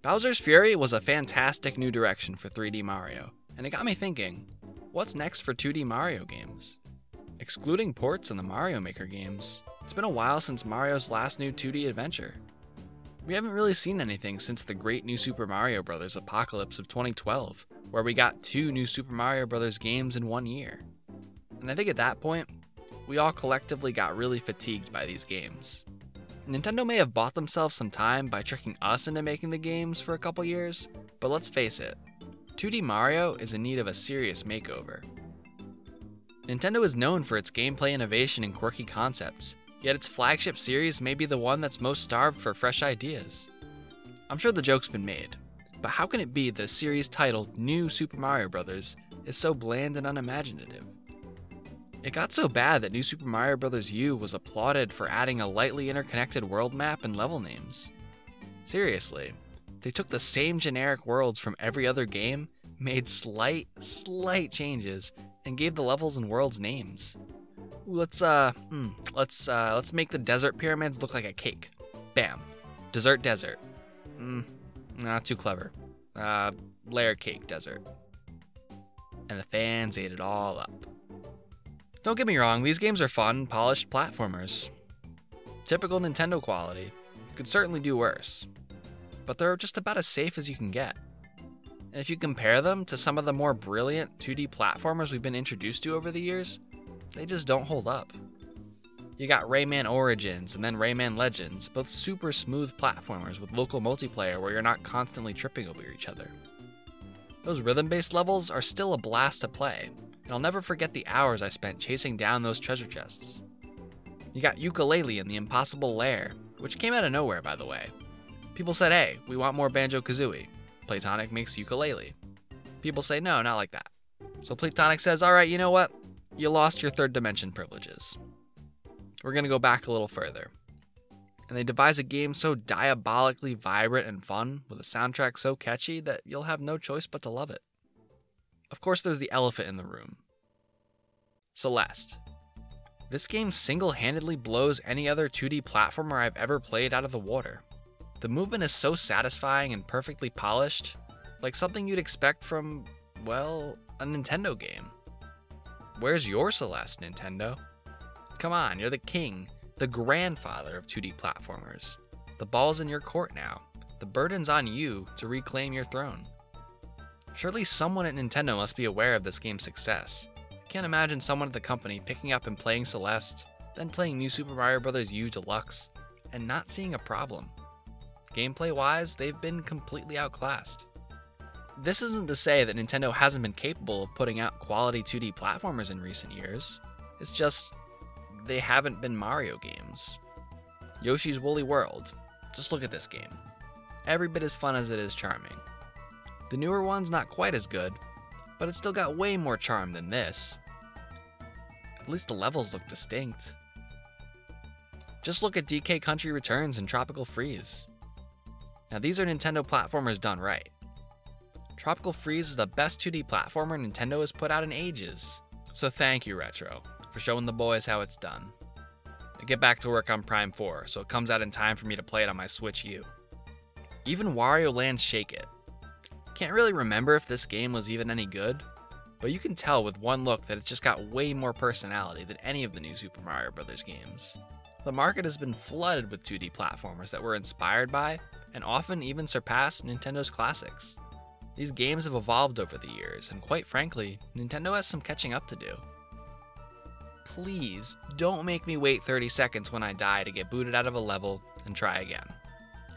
Bowser's Fury was a fantastic new direction for 3D Mario, and it got me thinking, what's next for 2D Mario games? Excluding ports and the Mario Maker games, it's been a while since Mario's last new 2D adventure. We haven't really seen anything since the great New Super Mario Bros. Apocalypse of 2012, where we got 2 new Super Mario Bros. Games in 1 year. And I think at that point, we all collectively got really fatigued by these games. Nintendo may have bought themselves some time by tricking us into making the games for a couple years, but let's face it, 2D Mario is in need of a serious makeover. Nintendo is known for its gameplay innovation and quirky concepts, yet its flagship series may be the one that's most starved for fresh ideas. I'm sure the joke's been made, but how can it be that a series titled New Super Mario Bros. Is so bland and unimaginative? It got so bad that New Super Mario Bros. U was applauded for adding a lightly interconnected world map and level names. Seriously, they took the same generic worlds from every other game, made slight changes, and gave the levels and worlds names. Let's make the desert pyramids look like a cake. Bam. Dessert desert. Not too clever. Layer cake desert. And the fans ate it all up. Don't get me wrong, these games are fun, polished platformers. Typical Nintendo quality. Could certainly do worse. But they're just about as safe as you can get. And if you compare them to some of the more brilliant 2D platformers we've been introduced to over the years, they just don't hold up. You got Rayman Origins and then Rayman Legends, both super smooth platformers with local multiplayer where you're not constantly tripping over each other. Those rhythm-based levels are still a blast to play, and I'll never forget the hours I spent chasing down those treasure chests. You got Yooka-Laylee in the Impossible Lair, which came out of nowhere, by the way. People said, hey, we want more Banjo-Kazooie. Playtonic makes Yooka-Laylee. People say, no, not like that. So Playtonic says, alright, you know what? You lost your third dimension privileges. We're gonna go back a little further. And they devise a game so diabolically vibrant and fun, with a soundtrack so catchy that you'll have no choice but to love it. Of course, there's the elephant in the room. Celeste. This game single-handedly blows any other 2D platformer I've ever played out of the water. The movement is so satisfying and perfectly polished, like something you'd expect from, well, a Nintendo game. Where's your Celeste, Nintendo? Come on, you're the king, the grandfather of 2D platformers. The ball's in your court now. The burden's on you to reclaim your throne. Surely someone at Nintendo must be aware of this game's success. Can't imagine someone at the company picking up and playing Celeste, then playing New Super Mario Bros. U Deluxe, and not seeing a problem. Gameplay-wise, they've been completely outclassed. This isn't to say that Nintendo hasn't been capable of putting out quality 2D platformers in recent years. It's just, they haven't been Mario games. Yoshi's Woolly World. Just look at this game. Every bit as fun as it is charming. The newer one's not quite as good, but it's still got way more charm than this. At least the levels look distinct. Just look at DK Country Returns and Tropical Freeze. Now these are Nintendo platformers done right. Tropical Freeze is the best 2D platformer Nintendo has put out in ages. So thank you, Retro, for showing the boys how it's done. I get back to work on Prime 4, so it comes out in time for me to play it on my Switch U. Even Wario Land Shake It. Can't really remember if this game was even any good, but you can tell with one look that it's just got way more personality than any of the new Super Mario Bros. Games. The market has been flooded with 2D platformers that were inspired by, and often even surpass, Nintendo's classics. These games have evolved over the years, and quite frankly, Nintendo has some catching up to do. Please, don't make me wait 30 seconds when I die to get booted out of a level and try again.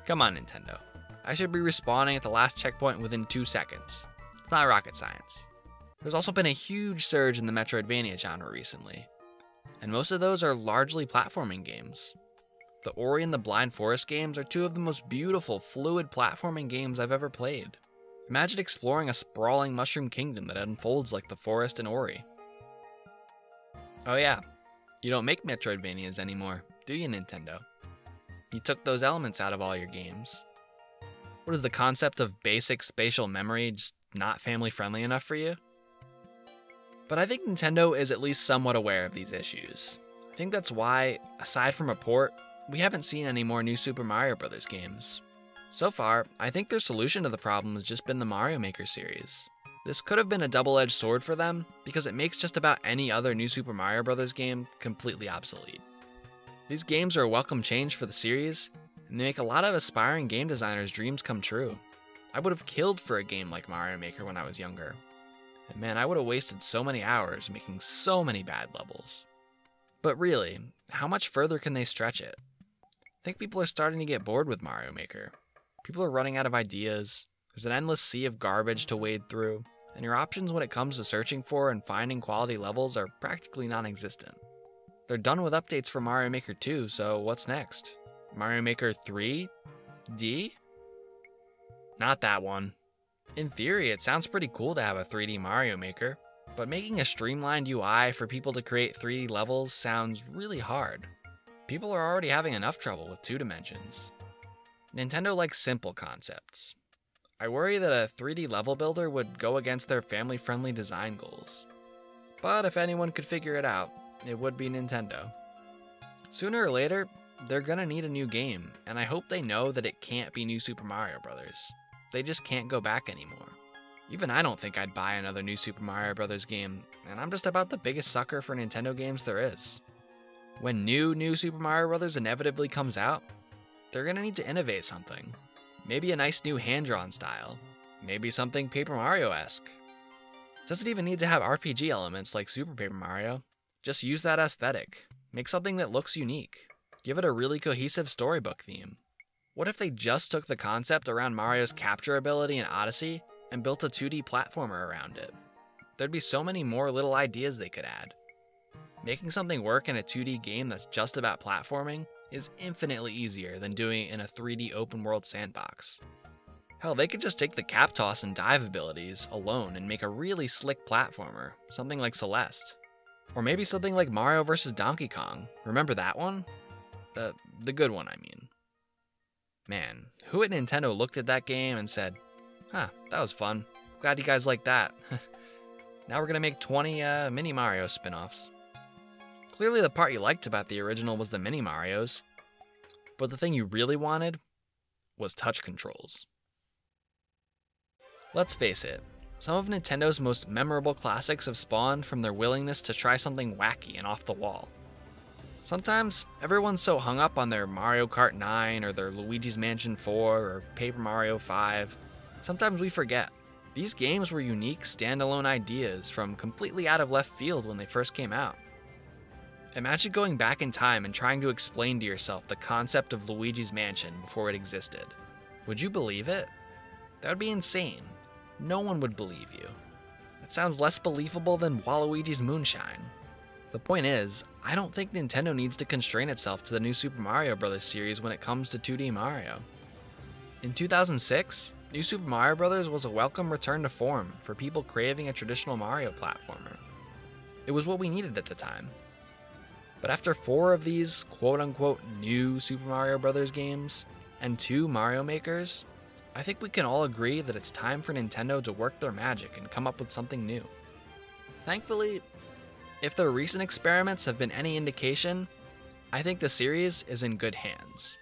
Come on, Nintendo. I should be respawning at the last checkpoint within 2 seconds. It's not rocket science. There's also been a huge surge in the Metroidvania genre recently, and most of those are largely platforming games. The Ori and the Blind Forest games are 2 of the most beautiful, fluid platforming games I've ever played. Imagine exploring a sprawling mushroom kingdom that unfolds like the forest in Ori. Oh yeah, you don't make Metroidvanias anymore, do you, Nintendo? You took those elements out of all your games. What is the concept of basic spatial memory just not family friendly enough for you? But I think Nintendo is at least somewhat aware of these issues. I think that's why, aside from a port, we haven't seen any more new Super Mario Bros. Games. So far, I think their solution to the problem has just been the Mario Maker series. This could have been a double-edged sword for them because it makes just about any other New Super Mario Bros. Game completely obsolete. These games are a welcome change for the series, and they make a lot of aspiring game designers' dreams come true. I would have killed for a game like Mario Maker when I was younger. And man, I would have wasted so many hours making so many bad levels. But really, how much further can they stretch it? I think people are starting to get bored with Mario Maker. People are running out of ideas, there's an endless sea of garbage to wade through, and your options when it comes to searching for and finding quality levels are practically non-existent. They're done with updates for Mario Maker 2, so what's next? Mario Maker 3D? Not that one. In theory, it sounds pretty cool to have a 3D Mario Maker, but making a streamlined UI for people to create 3D levels sounds really hard. People are already having enough trouble with 2 dimensions. Nintendo likes simple concepts. I worry that a 3D level builder would go against their family-friendly design goals. But if anyone could figure it out, it would be Nintendo. Sooner or later, they're gonna need a new game, and I hope they know that it can't be New Super Mario Bros. They just can't go back anymore. Even I don't think I'd buy another New Super Mario Bros. Game, and I'm just about the biggest sucker for Nintendo games there is. When New Super Mario Bros. Inevitably comes out, they're gonna need to innovate something. Maybe a nice new hand-drawn style. Maybe something Paper Mario-esque. It doesn't even need to have RPG elements like Super Paper Mario. Just use that aesthetic. Make something that looks unique. Give it a really cohesive storybook theme. What if they just took the concept around Mario's capture ability in Odyssey and built a 2D platformer around it? There'd be so many more little ideas they could add. Making something work in a 2D game that's just about platforming is infinitely easier than doing it in a 3D open world sandbox. Hell, they could just take the cap toss and dive abilities alone and make a really slick platformer, something like Celeste. Or maybe something like Mario vs. Donkey Kong. Remember that one? The good one, I mean. Man, who at Nintendo looked at that game and said, huh, that was fun. Glad you guys liked that. Now we're gonna make 20 Mini Mario spin-offs. Clearly the part you liked about the original was the Mini Marios, but the thing you really wanted was touch controls. Let's face it, some of Nintendo's most memorable classics have spawned from their willingness to try something wacky and off the wall. Sometimes, everyone's so hung up on their Mario Kart 9 or their Luigi's Mansion 4 or Paper Mario 5, sometimes we forget. These games were unique, standalone ideas from completely out of left field when they first came out. Imagine going back in time and trying to explain to yourself the concept of Luigi's Mansion before it existed. Would you believe it? That would be insane. No one would believe you. That sounds less believable than Waluigi's Moonshine. The point is, I don't think Nintendo needs to constrain itself to the New Super Mario Bros. Series when it comes to 2D Mario. In 2006, New Super Mario Bros. Was a welcome return to form for people craving a traditional Mario platformer. It was what we needed at the time. But after 4 of these quote-unquote new Super Mario Bros. Games, and 2 Mario Makers, I think we can all agree that it's time for Nintendo to work their magic and come up with something new. Thankfully, if their recent experiments have been any indication, I think the series is in good hands.